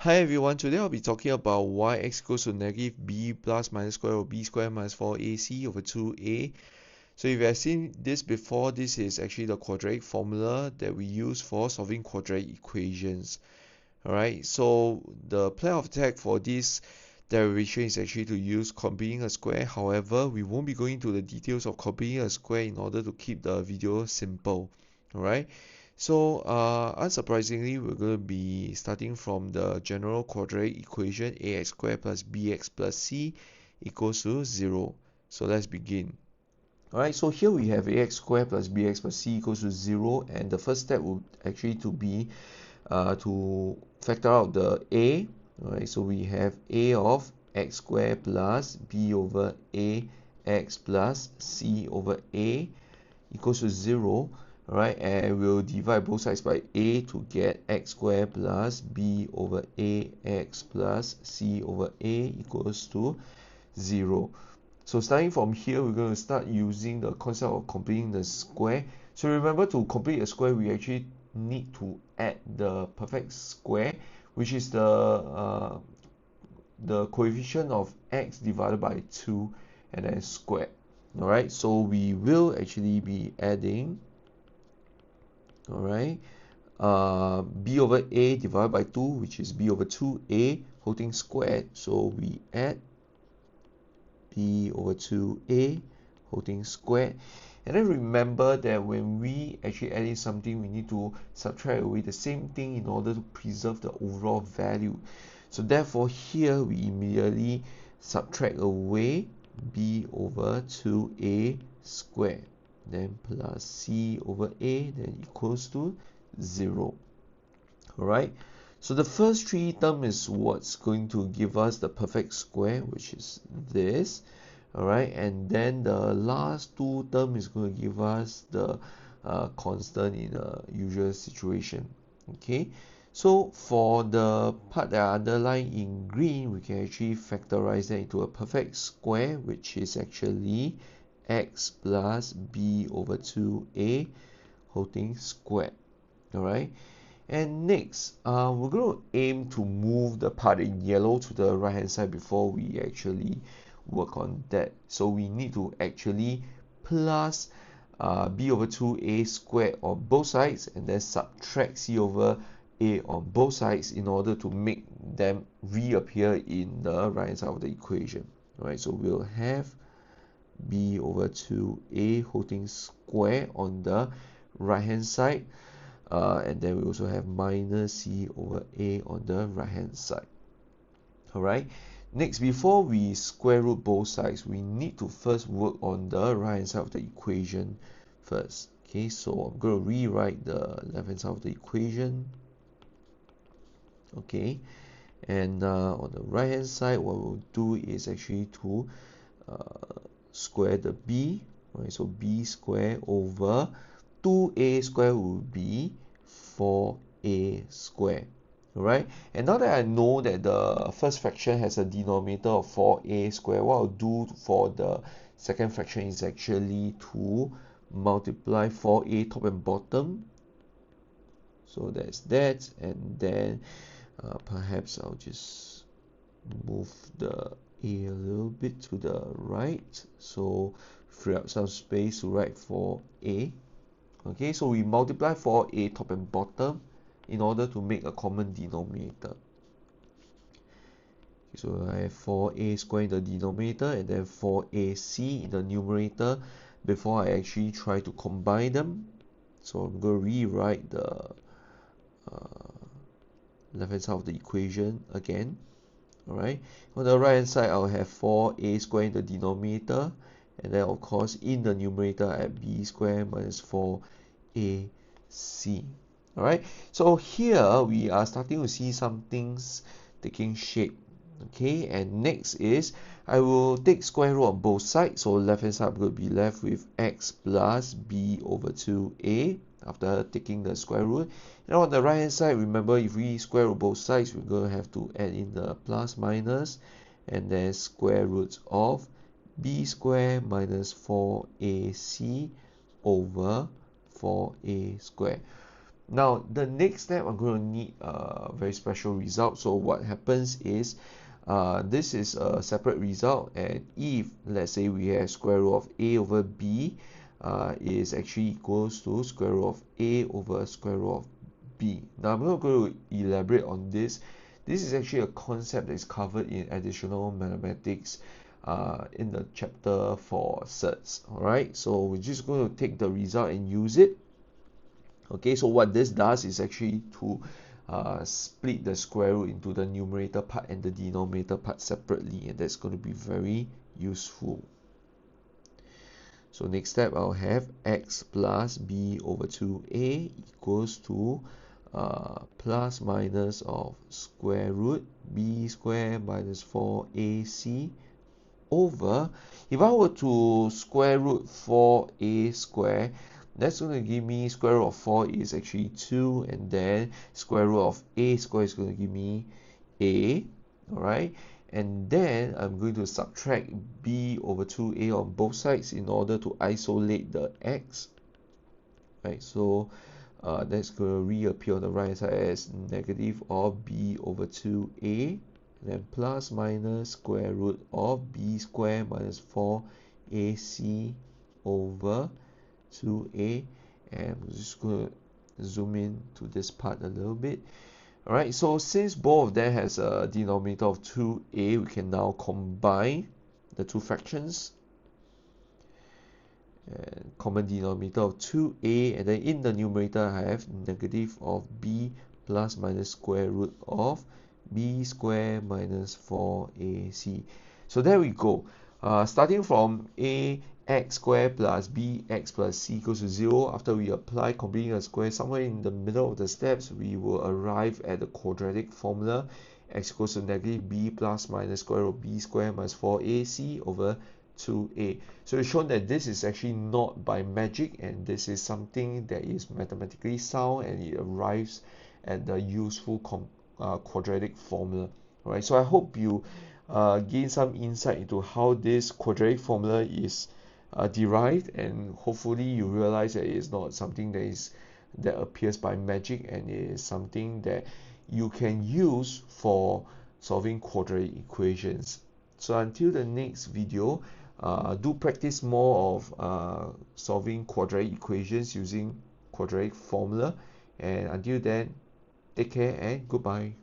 Hi everyone, today I'll be talking about why x equals to negative b plus minus square or b squared minus 4ac over 2a. So if you have seen this before, this is actually the quadratic formula that we use for solving quadratic equations. Alright, so the plan of attack for this derivation is actually to use completing a square. However, we won't be going into the details of completing a square in order to keep the video simple. Alright. So, unsurprisingly, we're going to be starting from the general quadratic equation ax squared plus bx plus c equals to 0. So let's begin. Alright, so here we have ax squared plus bx plus c equals to 0, and the first step would actually to be to factor out the a. Alright, so we have a of x squared plus b over a x plus c over a equals to 0. Alright, and we'll divide both sides by a to get x squared plus b over a x plus c over a equals to 0. So starting from here, we're going to start using the concept of completing the square. So remember, to complete a square, we actually need to add the perfect square, which is the coefficient of x divided by 2 and then squared. Alright, so we will actually be adding, alright, b over a divided by 2, which is b over 2a whole thing squared. So we add b over 2a whole thing squared. And then remember that when we actually add in something, we need to subtract away the same thing in order to preserve the overall value. So therefore here we immediately subtract away b over 2a squared, then plus c over a, then equals to 0. Alright, so the first three term is what's going to give us the perfect square, which is this. Alright, and then the last two term is going to give us the constant in a usual situation. Okay, so for the part that are underlined in green, we can actually factorize that into a perfect square, which is actually x plus b over 2a whole thing squared. Alright, and next, we're going to aim to move the part in yellow to the right hand side before we actually work on that. So we need to actually plus b over 2a squared on both sides, and then subtract c over a on both sides in order to make them reappear in the right hand side of the equation. Alright, so we'll have b over 2a whole thing square on the right hand side, and then we also have minus c over a on the right hand side. Alright, next, before we square root both sides, we need to first work on the right hand side of the equation first. Okay, so I'm going to rewrite the left hand side of the equation. Okay, and on the right hand side, what we'll do is actually to square the b. Right, so b squared over 2a squared will be 4a squared. Alright, and now that I know that the first fraction has a denominator of 4a squared, what I'll do for the second fraction is actually to multiply 4a top and bottom. So that's that, and then perhaps I'll just move the a little bit to the right, so free up some space to write 4a. Okay, so we multiply 4a top and bottom in order to make a common denominator. So I have 4a squared in the denominator and then 4ac in the numerator before I actually try to combine them. So I'm going to rewrite the left hand side of the equation again. Alright, on the right hand side I'll have 4a squared in the denominator, and then of course in the numerator I have b squared minus 4ac. Alright, so here we are starting to see some things taking shape. Okay, and next is I will take square root on both sides. So left hand side I'm going to be left with x plus b over 2a after taking the square root. And on the right hand side, remember, if we square root both sides, we're going to have to add in the plus minus and then square roots of b squared minus 4ac over 4a squared. Now the next step, I'm going to need a very special result. So what happens is this is a separate result, and if let's say we have square root of a over b is actually equals to square root of a over square root of b. Now I'm not going to elaborate on this. This is actually a concept that is covered in additional mathematics in the chapter for certs. Alright, so we're just going to take the result and use it. Okay, so what this does is actually to split the square root into the numerator part and the denominator part separately, and that's going to be very useful. So next step, I'll have x plus b over 2a equals to plus minus of square root b square minus 4ac over, if I were to square root 4a square, that's going to give me square root of 4 is actually 2, and then square root of a square is going to give me a. Alright, and then I'm going to subtract b over 2a on both sides in order to isolate the x. Right, so that's going to reappear on the right side as negative of b over 2a, then plus minus square root of b square minus 4ac over 2a, and we're just going to zoom in to this part a little bit. Alright, so since both of them has a denominator of 2a, we can now combine the two fractions. And common denominator of 2a, and then in the numerator I have negative of b plus minus square root of b square minus 4ac. So there we go. Starting from a x squared plus bx plus c equals to 0, after we apply completing a square, somewhere in the middle of the steps we will arrive at the quadratic formula. X equals to negative b plus minus square root of b squared minus 4ac over 2a. So it's shown that this is actually not by magic, and this is something that is mathematically sound, and it arrives at the useful quadratic formula. Alright, so I hope you gain some insight into how this quadratic formula is derived, and hopefully you realize that it is not something that appears by magic, and it is something that you can use for solving quadratic equations. So until the next video, do practice more of solving quadratic equations using quadratic formula, and until then, take care and goodbye.